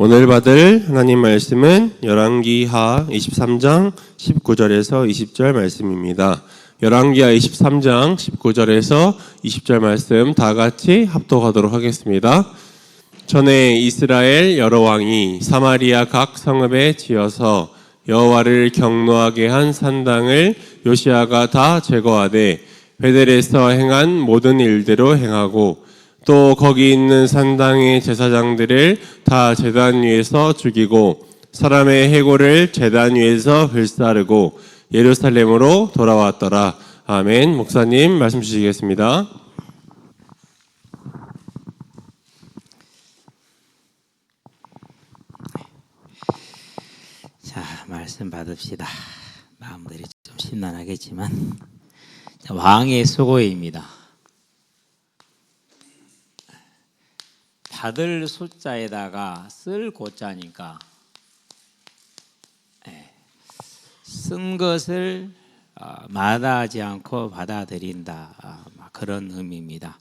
오늘 받을 하나님 말씀은 열왕기하 23장 19절에서 20절 말씀입니다. 열왕기하 23장 19절에서 20절 말씀 다 같이 합독하도록 하겠습니다. 전에 이스라엘 여러 왕이 사마리아 각 성읍에 지어서 여호와를 경노하게 한 산당을 요시야가 다 제거하되 베델에서 행한 모든 일대로 행하고 또 거기 있는 산당의 제사장들을 다 제단 위에서 죽이고 사람의 해골을 제단 위에서 불사르고 예루살렘으로 돌아왔더라. 아멘. 목사님 말씀 주시겠습니다. 자, 말씀 받읍시다. 마음들이 좀 심란하겠지만 왕의 수고입니다. 받을 숫자에다가 쓸 고자니까 쓴 것을 마다하지 않고 받아들인다, 그런 의미입니다.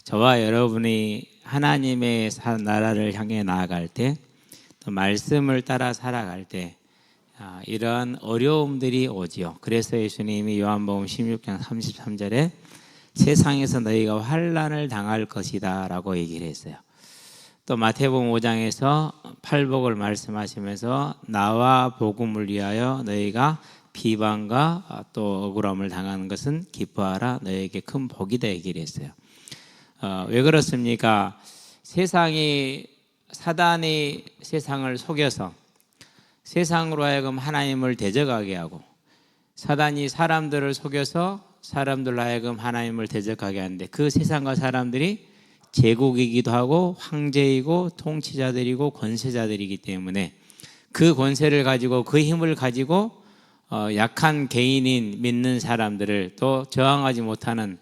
저와 여러분이 하나님의 나라를 향해 나아갈 때, 또 말씀을 따라 살아갈 때 이러한 어려움들이 오지요. 그래서 예수님이 요한복음 16장 33절에 세상에서 너희가 환난을 당할 것이다 라고 얘기를 했어요. 또 마태복음 5장에서 팔복을 말씀하시면서 나와 복음을 위하여 너희가 비방과 또 억울함을 당하는 것은 기뻐하라, 너희에게 큰 복이다 얘기를 했어요. 왜 그렇습니까? 사단이 세상을 속여서 세상으로 하여금 하나님을 대적하게 하고, 사단이 사람들을 속여서 사람들로 하여금 하나님을 대적하게 하는데, 그 세상과 사람들이 제국이기도 하고 황제이고 통치자들이고 권세자들이기 때문에 그 권세를 가지고 그 힘을 가지고 약한 개인인 믿는 사람들을 또 저항하지 못하는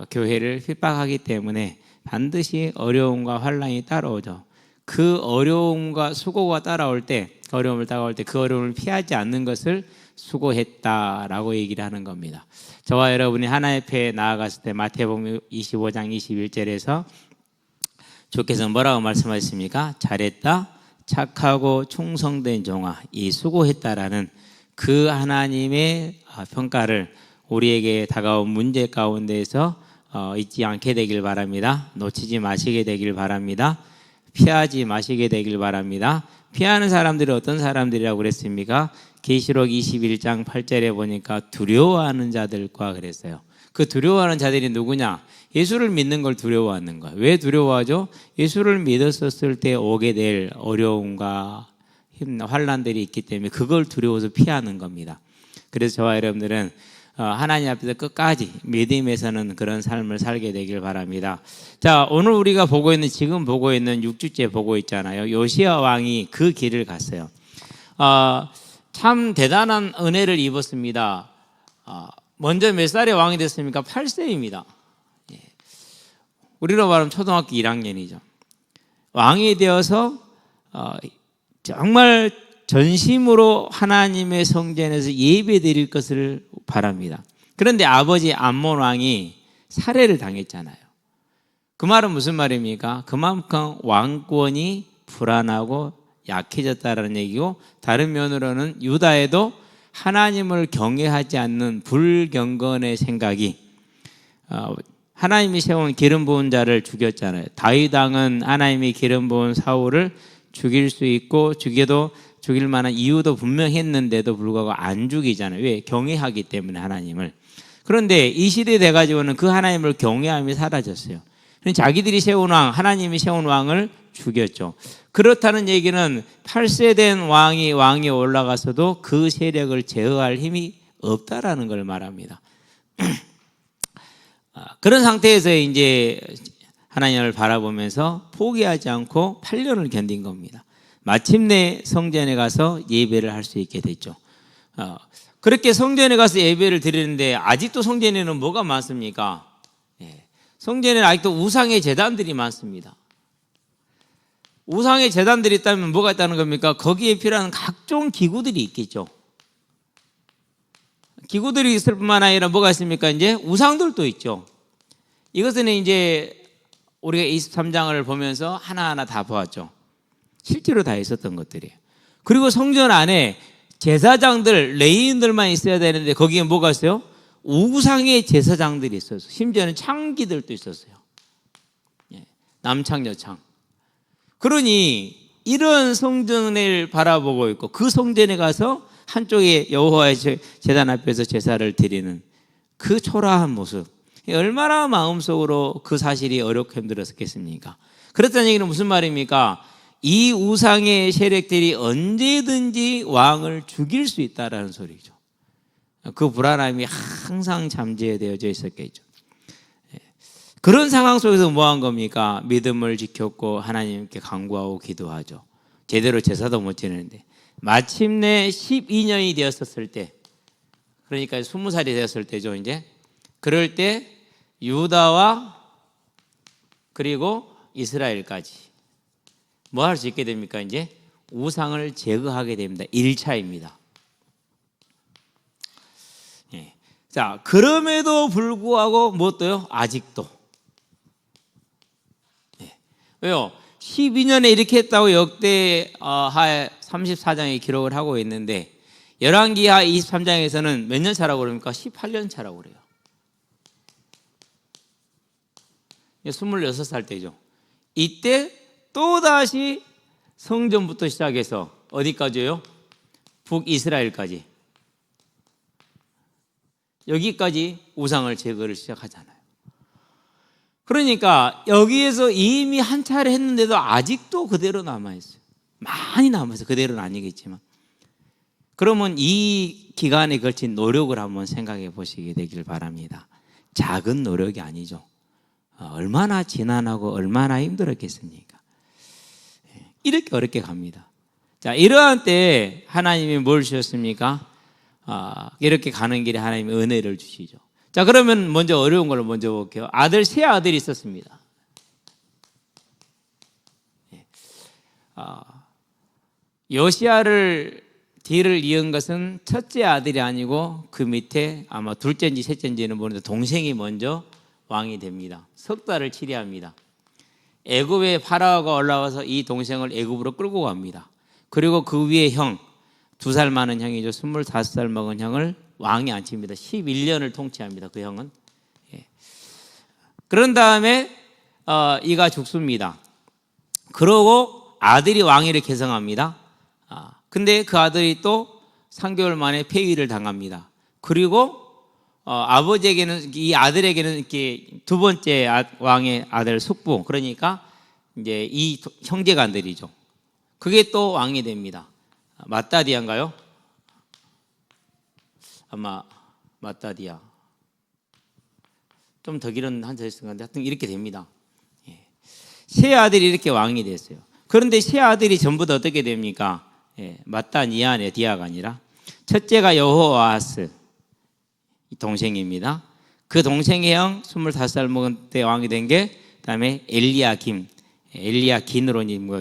교회를 핍박하기 때문에 반드시 어려움과 환난이 따라오죠. 그 어려움과 수고가 따라올 때, 그 어려움을 피하지 않는 것을 수고했다라고 얘기를 하는 겁니다. 저와 여러분이 하나님 앞에 나아갔을 때 마태복음 25장 21절에서 주께서 뭐라고 말씀하셨습니까? 잘했다, 착하고 충성된 종아, 이 수고했다라는 그 하나님의 평가를 우리에게 다가온 문제 가운데에서 잊지 않게 되길 바랍니다. 놓치지 마시게 되길 바랍니다. 피하지 마시게 되길 바랍니다. 피하는 사람들이 어떤 사람들이라고 그랬습니까? 계시록 21장 8절에 보니까 두려워하는 자들과 그랬어요. 그 두려워하는 자들이 누구냐? 예수를 믿는 걸 두려워하는 거예요. 왜 두려워하죠? 예수를 믿었을 때 오게 될 어려움과 환난들이 있기 때문에 그걸 두려워서 피하는 겁니다. 그래서 저와 여러분들은 하나님 앞에서 끝까지 믿음에서는 그런 삶을 살게 되길 바랍니다. 자, 오늘 우리가 지금 보고 있는 6주째 보고 있잖아요. 요시야 왕이 그 길을 갔어요. 참 대단한 은혜를 입었습니다. 먼저 몇 살에 왕이 됐습니까? 8세입니다. 우리로 말하면 초등학교 1학년이죠. 왕이 되어서 정말 전심으로 하나님의 성전에서 예배 드릴 것을 바랍니다. 그런데 아버지 암몬 왕이 살해를 당했잖아요. 그 말은 무슨 말입니까? 그만큼 왕권이 불안하고 약해졌다는 얘기고, 다른 면으로는 유다에도 하나님을 경외하지 않는 불경건의 생각이, 하나님이 세운 기름 부은 자를 죽였잖아요. 다윗 왕은 하나님이 기름 부은 사울을 죽일 수 있고 죽일 만한 이유도 분명했는데도 불구하고 안 죽이잖아요. 왜? 경외하기 때문에 하나님을. 그런데 이 시대에 돼가지고는 그 하나님을 경외함이 사라졌어요. 자기들이 세운 왕, 하나님이 세운 왕을 죽였죠. 그렇다는 얘기는 8세 된 왕이 올라가서도 그 세력을 제어할 힘이 없다라는 걸 말합니다. 그런 상태에서 이제 하나님을 바라보면서 포기하지 않고 8년을 견딘 겁니다. 마침내 성전에 가서 예배를 할 수 있게 됐죠. 그렇게 성전에 가서 예배를 드리는데 아직도 성전에는 뭐가 많습니까? 성전에는 아직도 우상의 제단들이 많습니다. 우상의 제단들이 있다면 뭐가 있다는 겁니까? 거기에 필요한 각종 기구들이 있겠죠. 기구들이 있을 뿐만 아니라 뭐가 있습니까? 이제 우상들도 있죠. 이것은 이제 우리가 23장을 보면서 하나하나 다 보았죠. 실제로 다 있었던 것들이에요. 그리고 성전 안에 제사장들, 레위인들만 있어야 되는데 거기에 뭐가 있어요? 우상의 제사장들이 있었어요. 심지어는 창기들도 있었어요. 남창 여창. 그러니 이런 성전을 바라보고 있고 그 성전에 가서 한쪽에 여호와의 제단 앞에서 제사를 드리는 그 초라한 모습, 얼마나 마음속으로 그 사실이 어렵고 힘들었겠습니까? 그렇다는 얘기는 무슨 말입니까? 이 우상의 세력들이 언제든지 왕을 죽일 수 있다라는 소리죠. 그 불안함이 항상 잠재되어져 있었겠죠. 그런 상황 속에서 뭐 한 겁니까? 믿음을 지켰고 하나님께 간구하고 기도하죠. 제대로 제사도 못 지내는데 마침내 12년이 되었을 때, 그러니까 20살이 되었을 때죠. 이제 그럴 때 유다와 그리고 이스라엘까지 뭐 할 수 있게 됩니까? 이제 우상을 제거하게 됩니다. 1차입니다. 자, 그럼에도 불구하고 무엇도요? 아직도. 왜요? 12년에 이렇게 했다고 역대하 34장에 기록을 하고 있는데 열왕기하 23장에서는 몇 년 차라고 그럽니까? 18년 차라고 그래요. 26살 때죠. 이때 또다시 성전부터 시작해서 어디까지요? 북이스라엘까지. 여기까지 우상을 제거를 시작하잖아요. 그러니까 여기에서 이미 한 차례 했는데도 아직도 그대로 남아있어요. 많이 남아있어요. 그대로는 아니겠지만. 그러면 이 기간에 걸친 노력을 한번 생각해 보시게 되길 바랍니다. 작은 노력이 아니죠. 얼마나 지난하고 얼마나 힘들었겠습니까? 이렇게 어렵게 갑니다. 자, 이러한 때에 하나님이 뭘 주셨습니까? 이렇게 가는 길에 하나님이 은혜를 주시죠. 자, 그러면 먼저 어려운 걸 먼저 볼게요. 세 아들이 있었습니다. 요시야를 뒤를 이은 것은 첫째 아들이 아니고 그 밑에 아마 둘째인지 셋째인지는 모르는데 동생이 먼저 왕이 됩니다. 석 달을 치리합니다. 애굽에 파라오가 올라와서 이 동생을 애굽으로 끌고 갑니다. 그리고 그 위에 형, 2살 많은 형이죠. 25살 먹은 형을 왕에 앉힙니다. 11년을 통치합니다. 그 형은. 그런 다음에 이가 죽습니다. 그러고 아들이 왕위를 계승합니다. 근데 그 아들이 또 3개월 만에 폐위를 당합니다. 그리고 아버지에게는, 이 아들에게는 이렇게 두 번째 왕의 아들 숙부, 그러니까 이제 이 형제간들이죠. 그게 또 왕이 됩니다. 마따디아인가요? 아마 마따디아. 좀 더 길은 한자 있을 건데 하여튼 이렇게 됩니다. 세 아들이 이렇게 왕이 됐어요. 그런데 세 아들이 전부 다 어떻게 됩니까? 마따니아네, 디아가 아니라. 첫째가 여호아하스, 동생입니다. 그 동생의 형 25살 먹은 때 왕이 된 게 그다음에 엘리야긴으로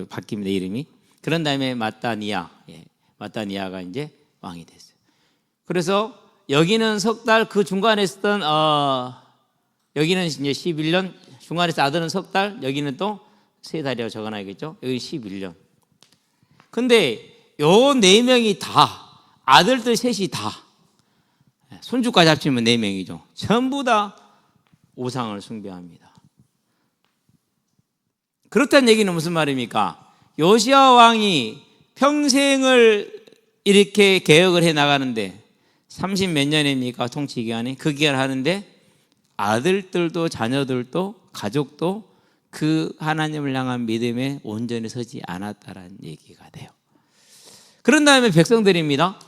바뀝니다, 이름이. 그런 다음에 마따니아가 이제 왕이 됐어요. 그래서 여기는 석 달, 그 중간에 있었던 여기는 이제 11년, 중간에서 아들은 석 달, 여기는 또 3달이라고 적어놔야겠죠. 여기 11년. 근데 요 4명이 다, 아들들 셋이 다, 손주까지 합치면 4명이죠. 전부 다 우상을 숭배합니다. 그렇다는 얘기는 무슨 말입니까? 요시야 왕이 평생을 이렇게 개혁을 해 나가는데 30몇 년입니까? 통치 기간이. 그 기간 하는데 아들들도 자녀들도 가족도 그 하나님을 향한 믿음에 온전히 서지 않았다라는 얘기가 돼요. 그런 다음에 백성들입니다.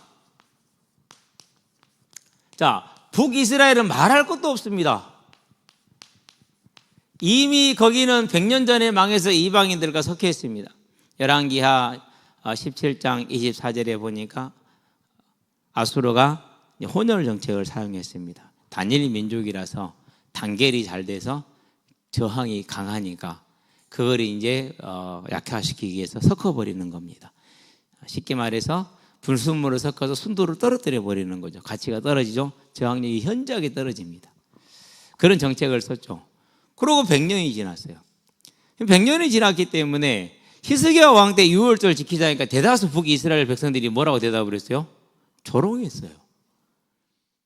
자, 북이스라엘은 말할 것도 없습니다. 이미 거기는 100년 전에 망해서 이방인들과 섞여 있습니다. 열왕기하 17장 24절에 보니까 아수르가 혼혈 정책을 사용했습니다. 단일 민족이라서 단결이 잘 돼서 저항이 강하니까 그걸 이제 약화시키기 위해서 섞어버리는 겁니다. 쉽게 말해서 불순물을 섞어서 순도를 떨어뜨려 버리는 거죠. 가치가 떨어지죠. 저항력이 현저하게 떨어집니다. 그런 정책을 썼죠. 그러고 100년이 지났어요. 100년이 지났기 때문에 히스기야 왕 때 유월절 지키자니까 대다수 북이스라엘 백성들이 뭐라고 대답을 했어요? 조롱했어요.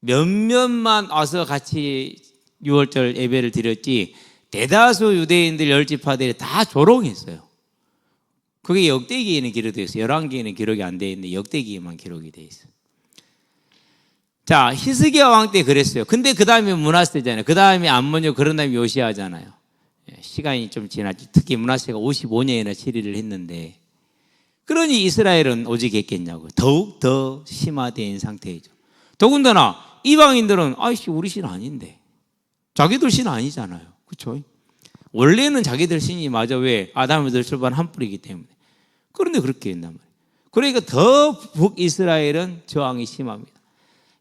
몇몇만 와서 같이 유월절 예배를 드렸지 대다수 유대인들 열지파들이 다 조롱했어요. 그게 역대기에는 기록되어 있어요. 열왕기에는 기록이 안 되어 있는데 역대기에만 기록이 되어 있어요. 자, 히스기야 왕 때 그랬어요. 근데 그 다음에 므낫세잖아요. 그 다음에 암몬요, 그런 다음에 요시야잖아요. 시간이 좀 지났지. 특히 므낫세가 55년이나 치리를 했는데, 그러니 이스라엘은 오직 했겠냐고. 더욱 더 심화된 상태이죠. 더군다나 이방인들은 아이씨 우리 신 아닌데, 자기들 신 아니잖아요. 그렇죠? 원래는 자기들 신이 맞아. 왜? 아담에서 출발한 뿌리이기 때문에. 그런데 그렇게 했단 말이에요. 그러니까 더 북이스라엘은 저항이 심합니다.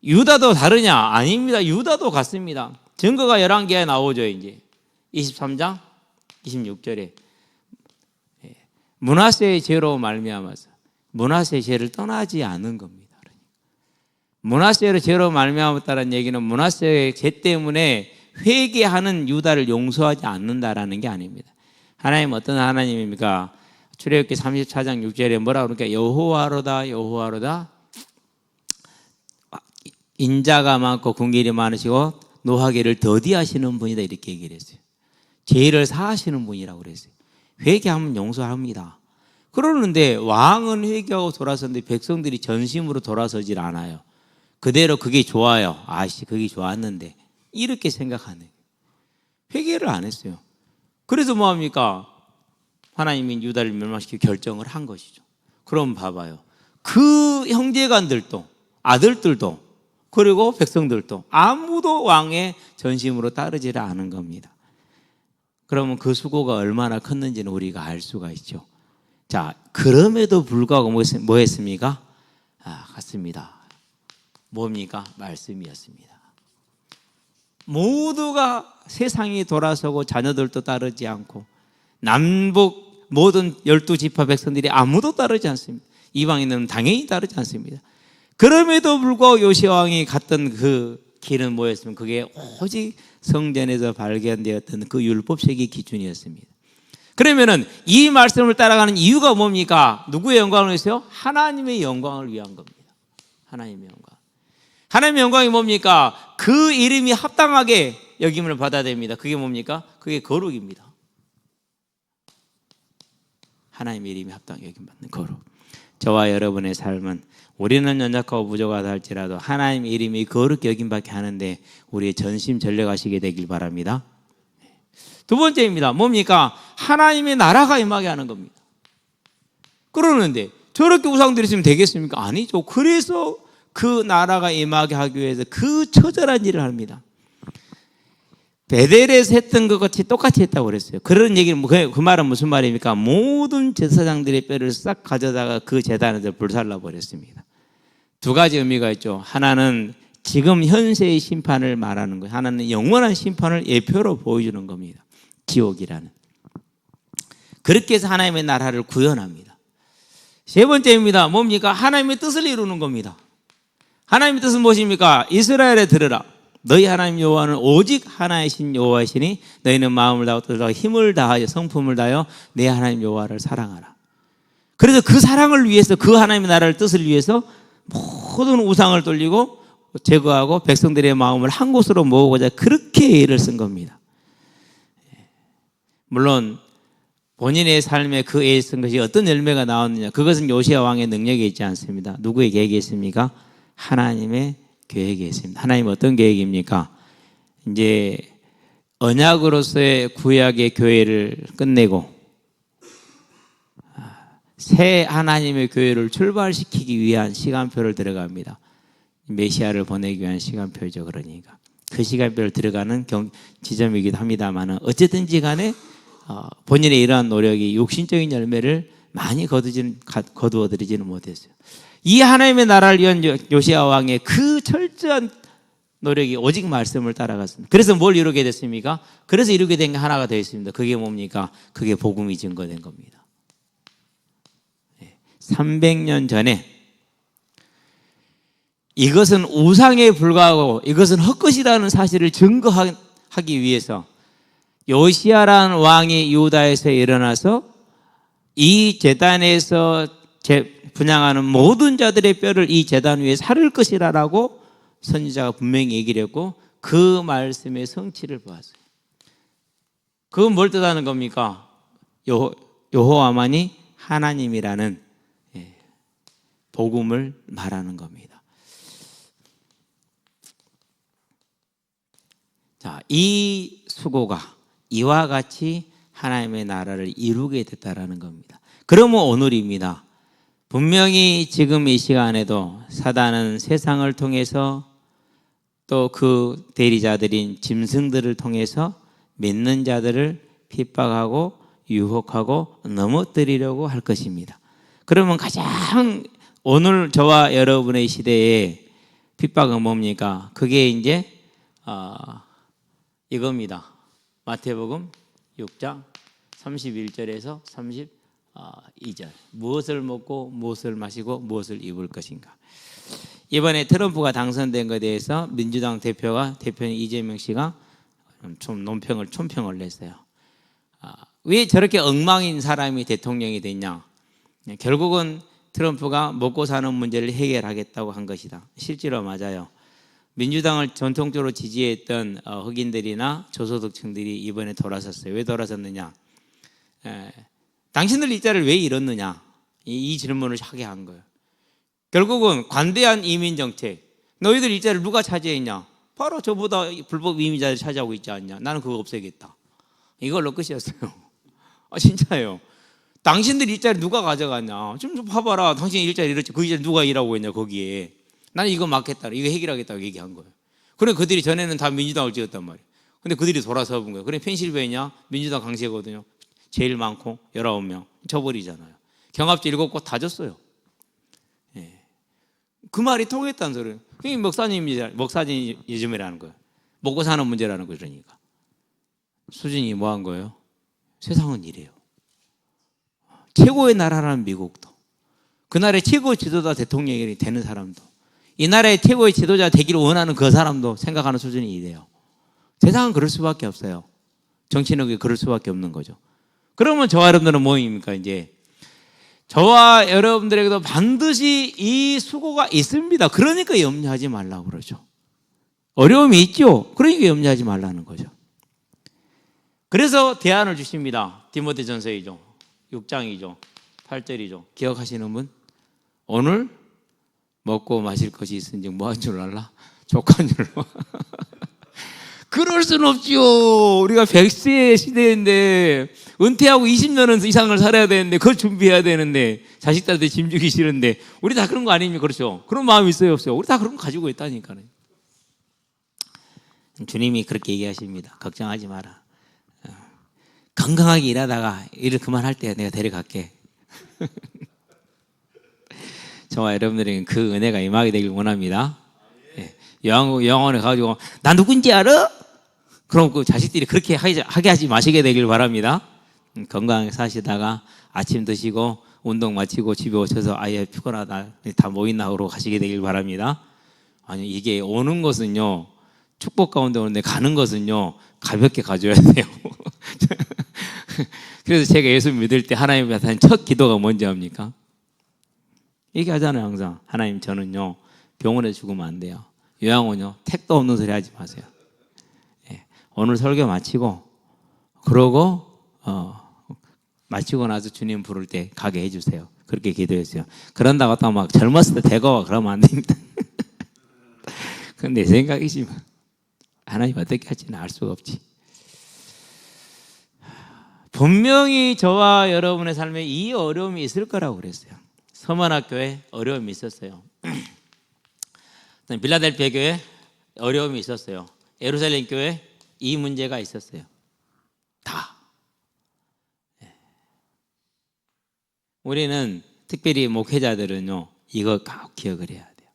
유다도 다르냐? 아닙니다. 유다도 같습니다. 증거가 11개에 나오죠. 이제 23장 26절에 므낫세의 죄로 말미암아서 므낫세의 죄를 떠나지 않은 겁니다. 므낫세의 죄로 말미암았다는 얘기는 므낫세의 죄 때문에 회개하는 유다를 용서하지 않는다라는 게 아닙니다. 하나님 어떤 하나님입니까? 출애굽기 34장 6절에 뭐라고 그러니까 여호와로다 여호와로다 인자가 많고 궁길이 많으시고 노하기를 더디하시는 분이다 이렇게 얘기를 했어요. 죄를 사하시는 분이라고 그랬어요. 회개하면 용서합니다. 그러는데 왕은 회개하고 돌아섰는데 백성들이 전심으로 돌아서질 않아요. 그대로 그게 좋아요. 아씨 그게 좋았는데 이렇게 생각하는 거예요. 회개를 안 했어요. 그래서 뭐합니까? 하나님이 유다를 멸망시키고 결정을 한 것이죠. 그럼 봐봐요. 그 형제간들도 아들들도 그리고 백성들도 아무도 왕의 전심으로 따르지를 않은 겁니다. 그러면 그 수고가 얼마나 컸는지는 우리가 알 수가 있죠. 자, 그럼에도 불구하고 뭐 했습니까? 같습니다. 뭡니까? 말씀이었습니다. 모두가 세상이 돌아서고 자녀들도 따르지 않고 남북 모든 12지파 백성들이 아무도 따르지 않습니다. 이방인은 당연히 따르지 않습니다. 그럼에도 불구하고 요시야 왕이 갔던 그 길은 뭐였으면 그게 오직 성전에서 발견되었던 그 율법책의 기준이었습니다. 그러면은 이 말씀을 따라가는 이유가 뭡니까? 누구의 영광을 위해서요? 하나님의 영광을 위한 겁니다. 하나님의 영광. 하나님의 영광이 뭡니까? 그 이름이 합당하게 여김을 받아야 됩니다. 그게 뭡니까? 그게 거룩입니다. 하나님의 이름이 합당하게 여김받는 거룩. 저와 여러분의 삶은 우리는 연약하고 부족하다 할지라도 하나님의 이름이 거룩히 여김받게 하는데 우리의 전심 전력하시게 되길 바랍니다. 두 번째입니다. 뭡니까? 하나님의 나라가 임하게 하는 겁니다. 그러는데 저렇게 우상들이 있으면 되겠습니까? 아니죠. 그래서 그 나라가 임하게 하기 위해서 그 처절한 일을 합니다. 베델에서 했던 것 같이 똑같이 했다고 그랬어요. 그런 얘기는 그 말은 무슨 말입니까? 모든 제사장들의 뼈를 싹 가져다가 그 제단에서 불살라 버렸습니다. 두 가지 의미가 있죠. 하나는 지금 현세의 심판을 말하는 거예요. 하나는 영원한 심판을 예표로 보여주는 겁니다. 지옥이라는. 그렇게 해서 하나님의 나라를 구현합니다. 세 번째입니다. 뭡니까? 하나님의 뜻을 이루는 겁니다. 하나님의 뜻은 무엇입니까? 이스라엘에 들으라. 너희 하나님 여호와는 오직 하나의 신 여호와이시니 너희는 마음을 다하고 뜻을 다하고 힘을 다하여 성품을 다하여 내 하나님 여호와를 사랑하라. 그래서 그 사랑을 위해서 그 하나님의 나라를 뜻을 위해서 모든 우상을 돌리고 제거하고 백성들의 마음을 한 곳으로 모으고자 그렇게 애를 쓴 겁니다. 물론 본인의 삶에 그 애를 쓴 것이 어떤 열매가 나왔느냐, 그것은 요시야 왕의 능력에 있지 않습니다. 누구의 계획에 있습니까? 하나님의 계획이 있습니다. 하나님 어떤 계획입니까? 이제 언약으로서의 구약의 교회를 끝내고 새 하나님의 교회를 출발시키기 위한 시간표를 들어갑니다. 메시아를 보내기 위한 시간표죠. 그러니까 그 시간표를 들어가는 지점이기도 합니다만 어쨌든지 간에 본인의 이러한 노력이 육신적인 열매를 많이 거두어들이지는 못했어요. 이 하나님의 나라를 위한 요시야 왕의 그 철저한 노력이 오직 말씀을 따라갔습니다. 그래서 뭘 이루게 됐습니까? 그래서 이루게 된 게 하나가 되어 있습니다. 그게 뭡니까? 그게 복음이 증거된 겁니다. 300년 전에 이것은 우상에 불과하고 이것은 헛것이라는 사실을 증거하기 위해서 요시야라는 왕이 유다에서 일어나서 이 제단에서 분양하는 모든 자들의 뼈를 이 제단 위에 사를 것이라라고 선지자가 분명히 얘기를 했고 그 말씀의 성취를 보았어요. 그건 뭘 뜻하는 겁니까? 여호와만이 하나님이라는 복음을 말하는 겁니다. 자, 이 수고가 이와 같이 하나님의 나라를 이루게 됐다라는 겁니다. 그러면 오늘입니다. 분명히 지금 이 시간에도 사단은 세상을 통해서 또 그 대리자들인 짐승들을 통해서 믿는 자들을 핍박하고 유혹하고 넘어뜨리려고 할 것입니다. 그러면 가장 오늘 저와 여러분의 시대에 핍박은 뭡니까? 그게 이제 이겁니다. 마태복음 6장 31절에서 32절. 무엇을 먹고 무엇을 마시고 무엇을 입을 것인가. 이번에 트럼프가 당선된 것에 대해서 민주당 대표인 이재명 씨가 좀 촌평을 냈어요. 왜 저렇게 엉망인 사람이 대통령이 됐냐. 결국은 트럼프가 먹고 사는 문제를 해결하겠다고 한 것이다. 실제로 맞아요. 민주당을 전통적으로 지지했던 흑인들이나 저소득층들이 이번에 돌아섰어요. 왜 돌아섰느냐? 당신들 일자를 왜 잃었느냐? 이 질문을 하게 한 거예요. 결국은 관대한 이민 정책. 너희들 일자를 누가 차지했냐? 바로 저보다 불법 이민자를 차지하고 있지 않냐? 나는 그거 없애겠다. 이걸로 끝이었어요. 진짜요. 당신들 일자리 누가 가져갔냐? 좀 봐봐라. 당신 일자리 잃었지. 그 일자리 누가 일하고 있냐 거기에. 나는 이거 막겠다. 이거 해결하겠다고 얘기한 거예요. 그래 그들이 전에는 다 민주당을 찍었단 말이에요. 근데 그들이 돌아서 본 거예요. 그래 펜실베이니아 민주당 강세거든요. 제일 많고 19명 쳐버리잖아요. 경합지 7곳 다 줬어요. 예. 그 말이 통했다는 소리예요. 그게 먹사진이즘이라는 거예요. 먹고 사는 문제라는 거예요. 그러니까 수준이 뭐 한 거예요? 세상은 이래요. 최고의 나라라는 미국도, 그 나라의 최고의 지도자 대통령이 되는 사람도, 이 나라의 최고의 지도자 되기를 원하는 그 사람도 생각하는 수준이 이래요. 세상은 그럴 수밖에 없어요. 정치는 그럴 수밖에 없는 거죠. 그러면 저와 여러분들은 뭐입니까? 이제 저와 여러분들에게도 반드시 이 수고가 있습니다. 그러니까 염려하지 말라고 그러죠. 어려움이 있죠. 그러니까 염려하지 말라는 거죠. 그래서 대안을 주십니다. 디모데전서이죠. 6장이죠. 8절이죠. 기억하시는 분? 오늘 먹고 마실 것이 있은지 뭐 한 줄 알라? 족한 줄로. 그럴 순 없지요. 우리가 100세 시대인데 은퇴하고 20년 이상을 살아야 되는데 그걸 준비해야 되는데 자식들한테 짐 주기 싫은데 우리 다 그런 거 아닙니까? 그렇죠? 그런 마음이 있어요 없어요? 우리 다 그런 거 가지고 있다니까요. 주님이 그렇게 얘기하십니다. 걱정하지 마라. 건강하게 일하다가 일을 그만할 때 내가 데려갈게. 저와 여러분들에게 그 은혜가 임하게 되길 원합니다. 영혼을 가지고 나 누군지 알아? 그럼 그 자식들이 그렇게 하게 하지 마시게 되길 바랍니다. 건강하게 사시다가 아침 드시고 운동 마치고 집에 오셔서 아예 피곤하다 다 모이나 하고 가시게 되길 바랍니다. 아니 이게 오는 것은요 축복 가운데 오는데 가는 것은요 가볍게 가져야 돼요. 그래서 제가 예수 믿을 때 하나님 앞에 하는 첫 기도가 뭔지 압니까? 얘기하잖아요 항상. 하나님 저는요 병원에 죽으면 안 돼요. 요양원요 택도 없는 소리 하지 마세요. 오늘 설교 마치고 그러고 마치고 나서 주님 부를 때 가게 해주세요. 그렇게 기도했어요. 그런다고 또 막 젊었을 때 대거 그러면 안 됩니다. 그건 내 생각이지만 하나님 어떻게 할지는 알 수가 없지. 분명히 저와 여러분의 삶에 이 어려움이 있을 거라고 그랬어요. 서머나교회 어려움이 있었어요. 빌라델피아 교회 어려움이 있었어요. 예루살렘 교회 이 문제가 있었어요. 다. 우리는 특별히 목회자들은요 이거 꼭 기억을 해야 돼요.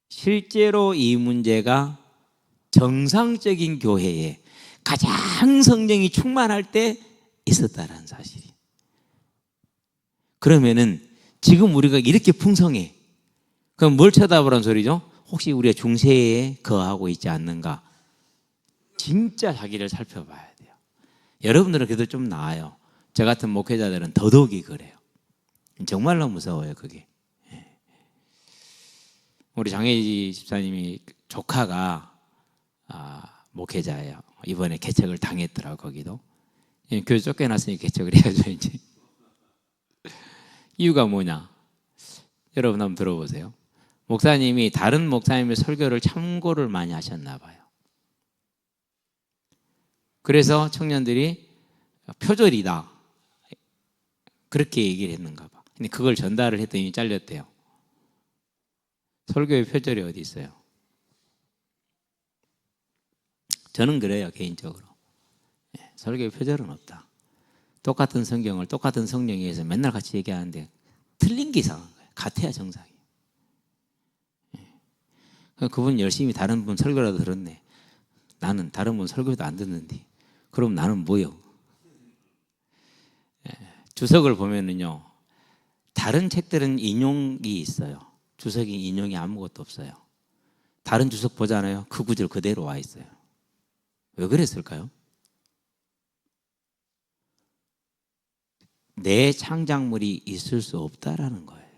실제로 이 문제가 정상적인 교회에 가장 성령이 충만할 때 있었다라는 사실이. 그러면은 지금 우리가 이렇게 풍성해. 그럼 뭘 쳐다보라는 소리죠? 혹시 우리가 중세에 거하고 있지 않는가? 진짜 자기를 살펴봐야 돼요. 여러분들은 그래도 좀 나아요. 저 같은 목회자들은 더더욱이 그래요. 정말로 무서워요, 그게. 우리 장혜지 집사님이 조카가 목회자예요. 이번에 개척을 당했더라고, 거기도. 교회 쫓겨났으니 개척을 해야죠, 이제. 이유가 뭐냐? 여러분 한번 들어보세요. 목사님이 다른 목사님의 설교를 참고를 많이 하셨나 봐요. 그래서 청년들이 표절이다, 그렇게 얘기를 했는가 봐. 근데 그걸 전달을 했더니 잘렸대요. 설교의 표절이 어디 있어요? 저는 그래요, 개인적으로. 설교의 표절은 없다. 똑같은 성경을 똑같은 성령에 의해서 맨날 같이 얘기하는데 틀린 게 이상한 거예요. 같아야 정상이에요. 그분 열심히 다른 분 설교라도 들었네. 나는 다른 분 설교도 안 듣는데 그럼 나는 뭐요? 주석을 보면은요, 다른 책들은 인용이 있어요. 주석이 인용이 아무것도 없어요. 다른 주석 보잖아요. 그 구절 그대로 와 있어요. 왜 그랬을까요? 내 창작물이 있을 수 없다라는 거예요.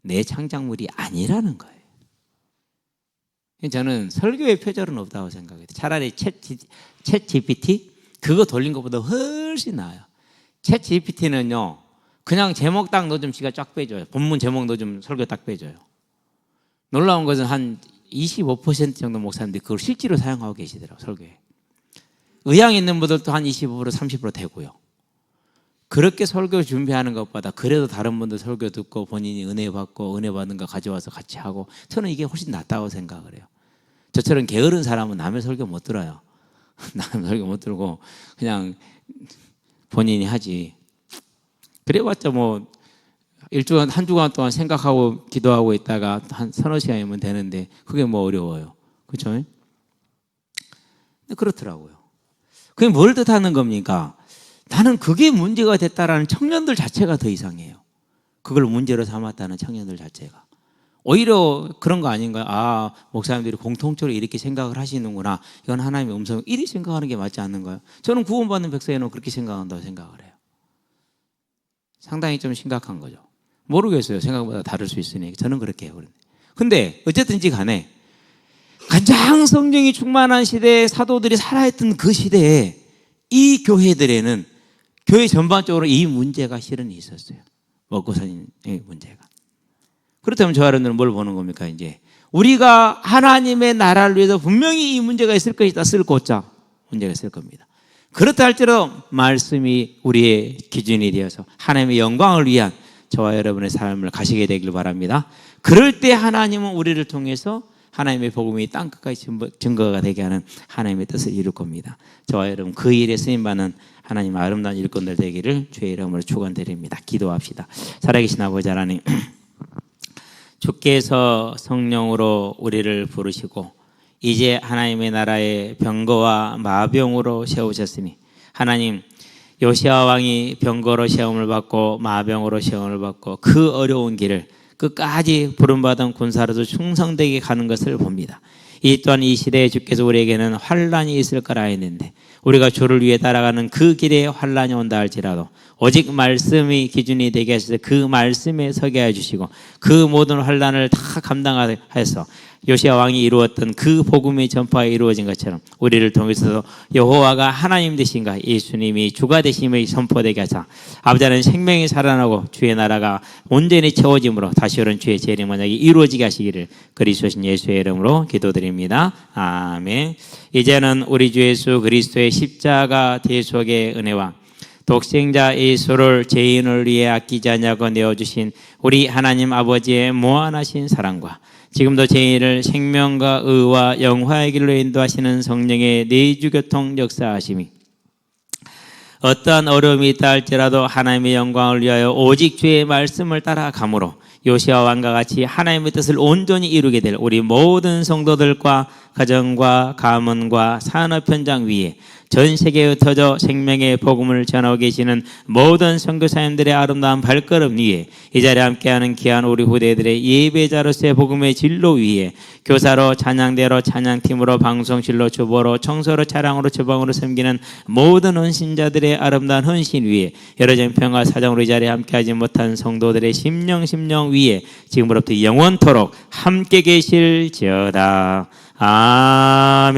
내 창작물이 아니라는 거예요. 저는 설교의 표절은 없다고 생각해요. 차라리 챗 GPT 그거 돌린 것보다 훨씬 나아요. 챗 GPT는요, 그냥 제목 딱 넣어주면 지가 쫙 빼줘요. 본문 제목 넣어주면 설교 딱 빼줘요. 놀라운 것은 한 25% 정도 목사님들이 그걸 실제로 사용하고 계시더라고요, 설교에. 의향 있는 분들도 한 25% 30% 되고요. 그렇게 설교 준비하는 것보다 그래도 다른 분들 설교 듣고 본인이 은혜 받고 은혜 받는 거 가져와서 같이 하고, 저는 이게 훨씬 낫다고 생각을 해요. 저처럼 게으른 사람은 남의 설교 못 들어요. 남의 설교 못 들고 그냥 본인이 하지. 그래봤자 뭐 한 주간 동안 생각하고 기도하고 있다가 한 서너 시간이면 되는데 그게 뭐 어려워요. 그렇죠? 근데 그렇더라고요. 그게 뭘 뜻하는 겁니까? 나는 그게 문제가 됐다라는 청년들 자체가 더 이상해요. 그걸 문제로 삼았다는 청년들 자체가. 오히려 그런 거 아닌가요? 아, 목사님들이 공통적으로 이렇게 생각을 하시는구나. 이건 하나님의 음성. 이리 생각하는 게 맞지 않는가요? 저는 구원받는 백성에는 그렇게 생각한다고 생각을 해요. 상당히 좀 심각한 거죠. 모르겠어요. 생각보다 다를 수 있으니. 저는 그렇게 해요. 근데 어쨌든지 간에 가장 성령이 충만한 시대에 사도들이 살아있던 그 시대에 이 교회들에는 교회 전반적으로 이 문제가 실은 있었어요. 먹고 사는 문제가. 그렇다면 저 여러분들은 뭘 보는 겁니까? 이제 우리가 하나님의 나라를 위해서 분명히 이 문제가 있을 것이다. 쓸 곳자 문제가 있을 겁니다. 그렇다 할지라도 말씀이 우리의 기준이 되어서 하나님의 영광을 위한 저와 여러분의 삶을 가시게 되길 바랍니다. 그럴 때 하나님은 우리를 통해서 하나님의 복음이 땅끝까지 증거가 되게 하는 하나님의 뜻을 이룰 겁니다. 저와 여러분 그 일에 쓰임받는 하나님 아름다운 일꾼들 되기를 주의 이름으로 축원드립니다. 기도합시다. 살아계신 아버지 하나님, 주께서 성령으로 우리를 부르시고 이제 하나님의 나라의 병거와 마병으로 세우셨으니, 하나님 요시아 왕이 병거로 시험을 받고 마병으로 시험을 받고 그 어려운 길을 끝까지 부름받은 군사로서 충성되게 가는 것을 봅니다. 이 또한 이 시대에 주께서 우리에게는 환란이 있을 거라 했는데, 우리가 주를 위해 따라가는 그 길에 환란이 온다 할지라도 오직 말씀이 기준이 되게 하셔서 그 말씀에 서게 해주시고 그 모든 환란을 다 감당하여서 요시아 왕이 이루었던 그 복음의 전파가 이루어진 것처럼 우리를 통해서 여호와가 하나님 되신가, 예수님이 주가 되심을 선포되게 하사 아버지 하나님 생명이 살아나고 주의 나라가 온전히 채워짐으로 다시 오는 주의 재림 만약에 이루어지게 하시기를 그리스도신 예수의 이름으로 기도드립니다. 아멘. 이제는 우리 주 예수 그리스도의 십자가 대속의 은혜와 독생자 예수를 죄인을 위해 아끼지 않냐고 내어주신 우리 하나님 아버지의 무한하신 사랑과 지금도 죄인을 생명과 의와 영화의 길로 인도하시는 성령의 내주교통 역사하심이 어떠한 어려움이 있다 할지라도 하나님의 영광을 위하여 오직 주의 말씀을 따라가므로 요시아 왕과 같이 하나님의 뜻을 온전히 이루게 될 우리 모든 성도들과 가정과 가문과 산업 현장 위에 전 세계에 흩어져 생명의 복음을 전하고 계시는 모든 선교사님들의 아름다운 발걸음 위에 이 자리에 함께하는 귀한 우리 후대들의 예배자로서의 복음의 진로 위에 교사로 찬양대로 찬양팀으로 방송실로 주보로 청소로 차량으로 주방으로 섬기는 모든 헌신자들의 아름다운 헌신 위에 여러 정평과 사정으로 이 자리에 함께하지 못한 성도들의 심령 위에 지금부터 영원토록 함께 계실지어다. 아멘.